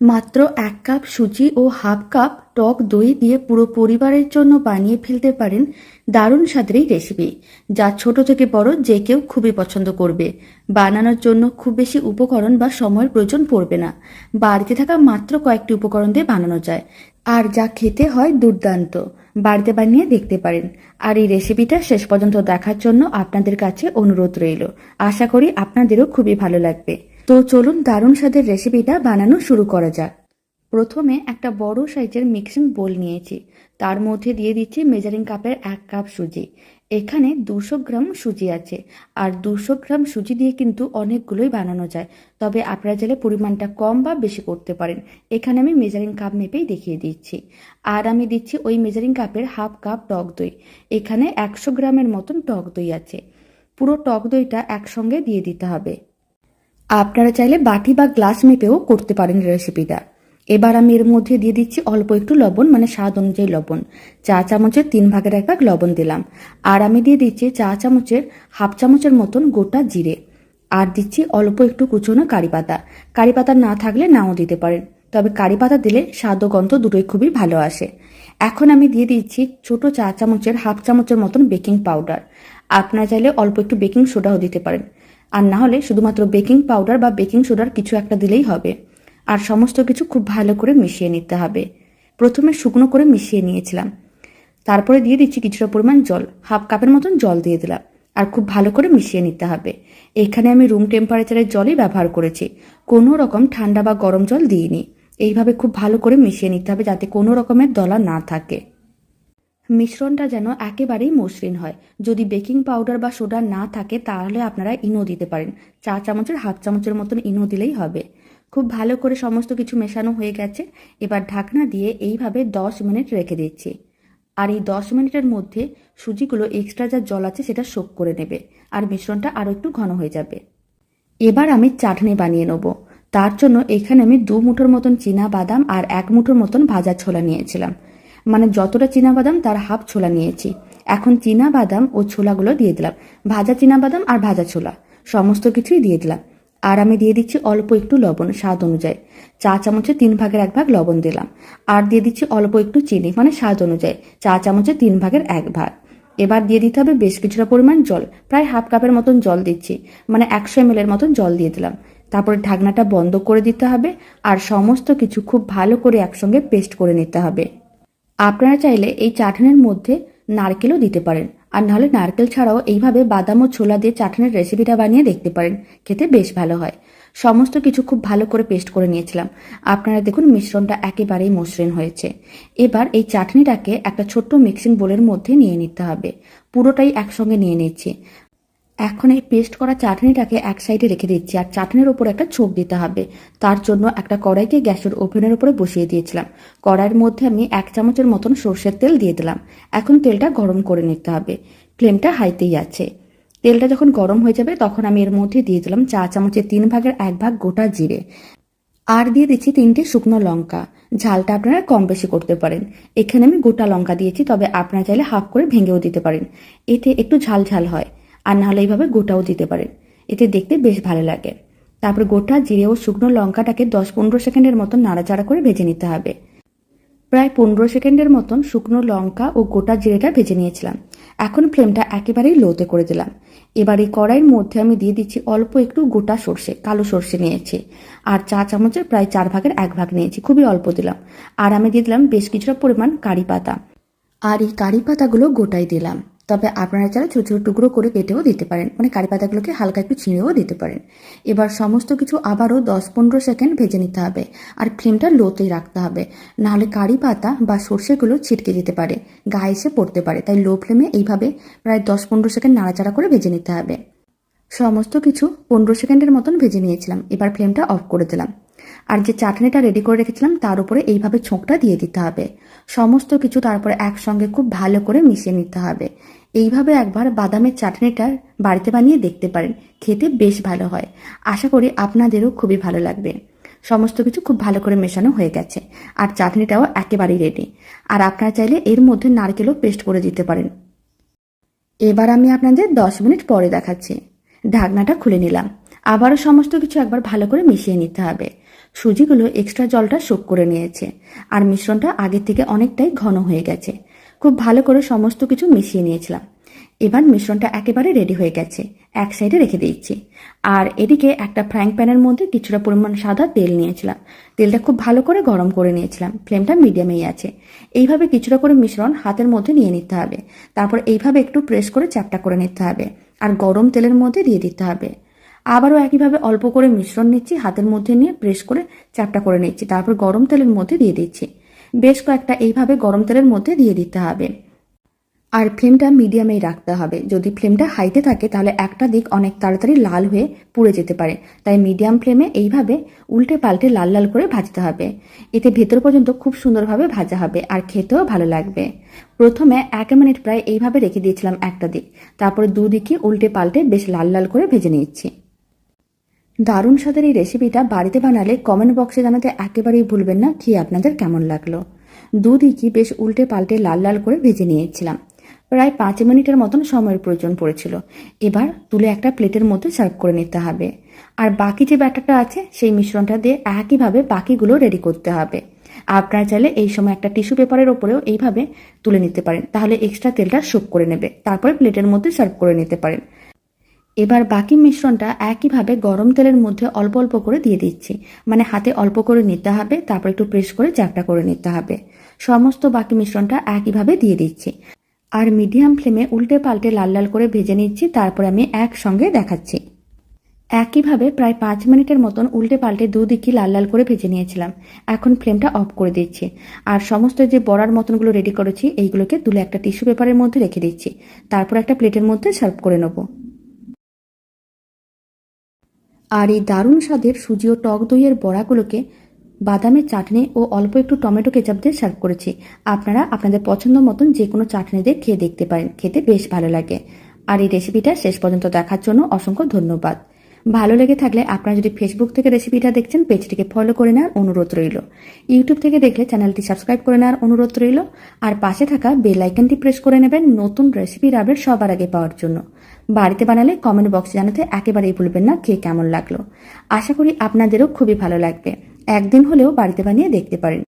মাত্র ১ কাপ সুজি ও half cup টক দই দিয়ে পুরো পরিবারের জন্য বানিয়ে ফেলতে পারেন দারুণ স্বাদের এই রেসিপি, যা ছোট থেকে বড় যে কেউ খুবই পছন্দ করবে। বানানোর জন্য খুব বেশি উপকরণ বা সময়ের প্রয়োজন পড়বে না। বাড়িতে থাকা মাত্র কয়েকটি উপকরণ দিয়ে বানানো যায়, আর যা খেতে হয় দুর্দান্ত। বাড়িতে বানিয়ে দেখতে পারেন। আর এই রেসিপিটা শেষ পর্যন্ত দেখার জন্য আপনাদের কাছে অনুরোধ রইল। আশা করি আপনাদেরও খুবই ভালো লাগবে। তো চলুন দারুণ স্বাদের রেসিপিটা বানানো শুরু করা যাক। প্রথমে একটা বড় সাইজের মিক্সিং বোল নিয়েছি। তার মধ্যে দিয়ে দিচ্ছি মেজারিং কাপের 1 কাপ সুজি। এখানে 200 গ্রাম সুজি আছে। আর 200 গ্রাম সুজি দিয়ে কিন্তু অনেকগুলোই বানানো যায়, তবে আপনারা চাইলে পরিমাণটা কম বা বেশি করতে পারেন। এখানে আমি মেজারিং কাপ মেপেই দেখিয়ে দিচ্ছি। আর আমি দিচ্ছি ওই মেজারিং কাপের হাফ কাপ টক দই। এখানে 100 গ্রামের মতন টক দই আছে। পুরো টক দইটা একসঙ্গে দিয়ে দিতে হবে। আপনারা চাইলে বাটি বা গ্লাস মেপেও করতে পারেন রেসিপিটা। এবার আমি এর মধ্যে দিয়ে দিচ্ছি অল্প একটু লবণ, মানে স্বাদ অনুযায়ী লবণ। চা চামচের 3 ভাগের 1 ভাগ লবণ দিলাম। আর আমি দিয়ে দিচ্ছি চা চামচের হাফ চামচের মতন গোটা জিরে। আর দিচ্ছি অল্প একটু কুচনো কারি পাতা। কারি পাতা না থাকলে নাও দিতে পারেন, তবে কারি পাতা দিলে স্বাদ ও গন্ধ দুটোই খুবই ভালো আসে। এখন আমি দিয়ে দিচ্ছি ছোট চা চামচের হাফ চামচের মতন বেকিং পাউডার। আপনারা চাইলে অল্প একটু বেকিং সোডাও দিতে পারেন, আর না হলে শুধুমাত্র বেকিং পাউডার বা বেকিং সোডার কিছু একটা দিলেই হবে। আর সমস্ত কিছু খুব ভালো করে মিশিয়ে নিতে হবে। প্রথমে শুকনো করে মিশিয়ে নিয়েছিলাম, তারপরে দিয়ে দিচ্ছি কিছুটা পরিমাণ জল, হাফ কাপের মতন জল দিয়ে দিলাম। আর খুব ভালো করে মিশিয়ে নিতে হবে। এখানে আমি রুম টেম্পারেচারের জলই ব্যবহার করেছি, কোনো রকম ঠান্ডা বা গরম জল দিইনি। এইভাবে খুব ভালো করে মিশিয়ে নিতে হবে যাতে কোনো রকমের দলা না থাকে। মিশ্রণটা যেন একেবারেই মসৃণ হয়। যদি বেকিং পাউডার বা সোডা না থাকে তাহলে আপনারা ইনো দিতে পারেন। চা চামচের হাফ চামচের মতন ইনো দিলেই হবে। খুব ভালো করে সমস্ত কিছু মেশানো হয়ে গেছে। এবার ঢাকনা দিয়ে এইভাবে 10 মিনিট রেখে দিচ্ছি। আর এই 10 মিনিটের মধ্যে সুজিগুলো এক্সট্রা যা জল আছে সেটা শোক করে নেবে, আর মিশ্রণটা আরও একটু ঘন হয়ে যাবে। এবার আমি চাটনি বানিয়ে নেব। তার জন্য এখানে আমি 2 মুঠোর মতন চীনা বাদাম আর 1 মুঠোর মতন ভাজা ছোলা নিয়েছিলাম। মানে যতটা চীনা বাদাম তার হাফ ছোলা নিয়েছি। এখন চীনা বাদাম ও ছোলাগুলো দিয়ে দিলাম। ভাজা চীনা বাদাম আর ভাজা ছোলা সমস্ত কিছুই দিয়ে দিলাম। আর আমি দিয়ে দিচ্ছি অল্প একটু লবণ স্বাদ অনুযায়ী। চা চামচে 3 ভাগের 1 ভাগ লবণ দিলাম। আর দিয়ে দিচ্ছি অল্প একটু চিনি, মানে স্বাদ অনুযায়ী চা চামচে 3 ভাগের 1 ভাগ। এবার দিয়ে দিতে হবে বেশ কিছুটা পরিমাণ জল, প্রায় হাফ কাপের মতন জল দিচ্ছি, মানে 100 ml এর মতন জল দিয়ে দিলাম। তারপরে ঢাকনাটা বন্ধ করে দিতে হবে। আর সমস্ত কিছু খুব ভালো করে একসঙ্গে পেস্ট করে নিতে হবে। আপনারা চাইলে এই চাটনির মধ্যে নারকেলও দিতে পারেন, আর নাহলে নারকেল ছাড়াও এইভাবে বাদাম ও ছোলা দিয়ে চাটনির রেসিপিটা বানিয়ে দেখতে পারেন। খেতে বেশ ভালো হয়। সমস্ত কিছু খুব ভালো করে পেস্ট করে নিয়েছিলাম। আপনারা দেখুন মিশ্রণটা একেবারেই মসৃণ হয়েছে। এবার এই চাটনিটাকে একটা ছোট্ট মিক্সিং বোলের মধ্যে নিয়ে নিতে হবে। পুরোটাই একসঙ্গে নিয়ে নিচ্ছি। এখন এই পেস্ট করা চাটনিটাকে এক সাইডে রেখে দিচ্ছি, আর চাটনির ওপর একটা ছোপ দিতে হবে। তার জন্য একটা কড়াইকে গ্যাসের ওভেনের উপরে বসিয়ে দিয়েছিলাম। কড়াইয়ের মধ্যে আমি 1 চামচের মতন সর্ষের তেল দিয়ে দিলাম। এখন তেলটা গরম করে নিতে হবে। ফ্লেমটা হাইতেই আছে। তেলটা যখন গরম হয়ে যাবে তখন আমি এর মধ্যে দিয়ে দিলাম চা চামচের 3 ভাগের 1 ভাগ গোটা জিরে। আর দিয়ে দিচ্ছি 3টে শুকনো লঙ্কা। ঝালটা আপনারা কম বেশি করতে পারেন। এখানে আমি গোটা লঙ্কা দিয়েছি, তবে আপনারা চাইলে হাফ করে ভেঙেও দিতে পারেন। এতে একটু ঝাল ঝাল হয়। আর নাহলে এইভাবে গোটাও দিতে পারেন, এতে দেখতে বেশ ভালো লাগে। তারপর গোটা জিরে ও শুকনো লঙ্কাটাকে 10-15 সেকেন্ডের মতন নাড়াচাড়া করে ভেজে নিতে হবে। প্রায় 15 সেকেন্ডের মতন শুকনো লঙ্কা ও গোটা জিরেটা ভেজে নিয়েছিলাম। এখন ফ্লেমটা একেবারেই লোতে করে দিলাম। এবার এই কড়াইয়ের মধ্যে আমি দিয়ে দিচ্ছি অল্প একটু গোটা সর্ষে, কালো সর্ষে নিয়েছি। আর চা চামচের প্রায় 4 ভাগের 1 ভাগ নিয়েছি, খুবই অল্প দিলাম। আর আমি দিয়ে দিলাম বেশ কিছুটা পরিমাণ কারি পাতা। আর এই কারি পাতাগুলো গোটাই দিলাম, তবে আপনারা চাইলে ছোট ছোট টুকরো করে কেটেও দিতে পারেন, মানে কারি পাতাগুলোকে হালকা একটু ছিঁড়েও দিতে পারেন। এবার সমস্ত কিছু আবারও 10-15 সেকেন্ড ভেজে নিতে হবে। আর ফ্লেমটা লোতেই রাখতে হবে, নাহলে কারি পাতা বা সর্ষেগুলো ছিটকে যেতে পারে, গায়ে এসে পড়তে পারে। তাই লো ফ্লেমে এইভাবে প্রায় 10-15 সেকেন্ড নাড়াচাড়া করে ভেজে নিতে হবে। সমস্ত কিছু 15 সেকেন্ডের মতন ভেজে নিয়েছিলাম। এবার ফ্লেমটা অফ করে দিলাম। আর যে চাটনিটা রেডি করে রেখেছিলাম তার উপরে এইভাবে ছোঁকটা দিয়ে দিতে হবে। সমস্ত কিছু তারপরে একসঙ্গে খুব ভালো করে মিশিয়ে নিতে হবে। এইভাবে একবার বাদামের চাটনিটা বাড়িতে বানিয়ে দেখতে পারেন, খেতে বেশ ভালো হয়। আশা করি আপনাদেরও খুবই ভালো লাগবে। সমস্ত কিছু খুব ভালো করে মেশানো হয়ে গেছে, আর চাটনিটাও একেবারেই রেডি। আর আপনারা চাইলে এর মধ্যে নারকেলও পেস্ট করে দিতে পারেন। এবার আমি আপনাদের 10 মিনিট পরে দেখাচ্ছি। ঢাকনাটা খুলে নিলাম। আবারও সমস্ত কিছু একবার ভালো করে মিশিয়ে নিতে হবে। সুজিগুলো এক্সট্রা জলটা শোক করে নিয়েছে আর মিশ্রণটা আগের থেকে অনেকটাই ঘন হয়ে গেছে। খুব ভালো করে সমস্ত কিছু মিশিয়ে নিয়েছিলাম। এবার মিশ্রণটা একেবারে রেডি হয়ে গেছে, এক সাইডে রেখে দিচ্ছি। আর এদিকে একটা ফ্রাইং প্যানের মধ্যে কিছুটা পরিমাণ সাদা তেল নিয়েছিলাম। তেলটা খুব ভালো করে গরম করে নিয়েছিলাম, ফ্লেমটা মিডিয়ামেই আছে। এইভাবে কিছুটা করে মিশ্রণ হাতের মধ্যে নিয়ে নিতে হবে, তারপর এইভাবে একটু প্রেস করে চ্যাপটা করে নিতে হবে আর গরম তেলের মধ্যে দিয়ে দিতে হবে। আবারও একইভাবে অল্প করে মিশ্রণ নিচ্ছি, হাতের মধ্যে নিয়ে প্রেস করে চ্যাপটা করে নিচ্ছি, তারপর গরম তেলের মধ্যে দিয়ে দিচ্ছি। বেশ কয়েকটা এইভাবে গরম তেলের মধ্যে দিয়ে দিতে হবে আর ফ্লেমটা মিডিয়ামেই রাখতে হবে। যদি ফ্লেমটা হাইতে থাকে তাহলে একটা দিক অনেক তাড়াতাড়ি লাল হয়ে পুড়ে যেতে পারে, তাই মিডিয়াম ফ্লেমে এইভাবে উল্টে পাল্টে লাল লাল করে ভাজতে হবে। এতে ভেতর পর্যন্ত খুব সুন্দরভাবে ভাজা হবে আর খেতেও ভালো লাগবে। প্রথমে 1 মিনিট প্রায় এইভাবে রেখে দিয়েছিলাম একটা দিক, তারপরে দুদিকে উল্টে পাল্টে বেশ লাল লাল করে ভেজে নিচ্ছি। দারুণ স্বাদের এই রেসিপিটা বাড়িতে বানালে কমেন্ট বক্সে জানাতে একেবারেই ভুলবেন না খেয়ে আপনাদের কেমন লাগলো। দুদিকই বেশ উল্টে পাল্টে লাল লাল করে ভেজে নিয়েছিলাম। প্রায় 5 মিনিটের মতন সময়ের প্রয়োজন পড়েছিল। এবার তুলে একটা প্লেটের মধ্যে সার্ভ করে নিতে হবে। আর বাকি যে ব্যাটারটা আছে সেই মিশ্রণটা দিয়ে একইভাবে বাকিগুলো রেডি করতে হবে। আপনারা চাইলে এই সময় একটা টিস্যু পেপারের ওপরেও এইভাবে তুলে নিতে পারেন, তাহলে এক্সট্রা তেলটা শোক করে নেবে। তারপরে প্লেটের মধ্যে সার্ভ করে নিতে পারেন। এবার বাকি মিশ্রণটা একইভাবে গরম তেলের মধ্যে অল্প অল্প করে দিয়ে দিচ্ছি, মানে হাতে অল্প করে নিতে হবে, তারপর একটু প্রেস করে চ্যাপটা করে নিতে হবে। সমস্ত বাকি মিশ্রণটা একইভাবে দিয়ে দিচ্ছি আর মিডিয়াম ফ্লেমে উল্টে পাল্টে লাল লাল করে ভেজে নিচ্ছি। তারপরে আমি একসঙ্গে দেখাচ্ছি। একইভাবে প্রায় 5 মিনিটের মতন উল্টে পাল্টে দুদিকই লাল লাল করে ভেজে নিয়েছিলাম। এখন ফ্লেমটা অফ করে দিচ্ছি আর সমস্ত যে বড়ার মতনগুলো রেডি করেছি এইগুলোকে তুলে একটা টিস্যু পেপারের মধ্যে রেখে দিচ্ছি, তারপর একটা প্লেটের মধ্যে সার্ভ করে নেব। আর এই দারুণ স্বাদের সুজি ও টক দইয়ের বড়াগুলোকে বাদামের চাটনি ও অল্প একটু টমেটো কেচাপ দিয়ে সার্ভ করেছি। আপনারা আপনাদের পছন্দ মতন যে কোনো চাটনি দিয়ে খেয়ে দেখতে পারেন, খেতে বেশ ভালো লাগে। আর এই রেসিপিটা শেষ পর্যন্ত দেখার জন্য অসংখ্য ধন্যবাদ। ভালো লেগে থাকলে আপনারা যদি ফেসবুক থেকে রেসিপিটা দেখছেন পেজটিকে ফলো করে নেওয়ার অনুরোধ রইল। ইউটিউব থেকে দেখলে চ্যানেলটি সাবস্ক্রাইব করে নেওয়ার অনুরোধ রইল। আর পাশে থাকা বেল আইকনটি প্রেস করে নেবেন নতুন রেসিপির আপডেট সবার আগে পাওয়ার জন্য। বাড়িতে বানালে কমেন্ট বক্সে জানাতে একেবারেই ভুলবেন না খেয়ে কেমন লাগলো। আশা করি আপনাদেরও খুবই ভালো লাগবে। একদিন হলেও বাড়িতে বানিয়ে দেখতে পারেন।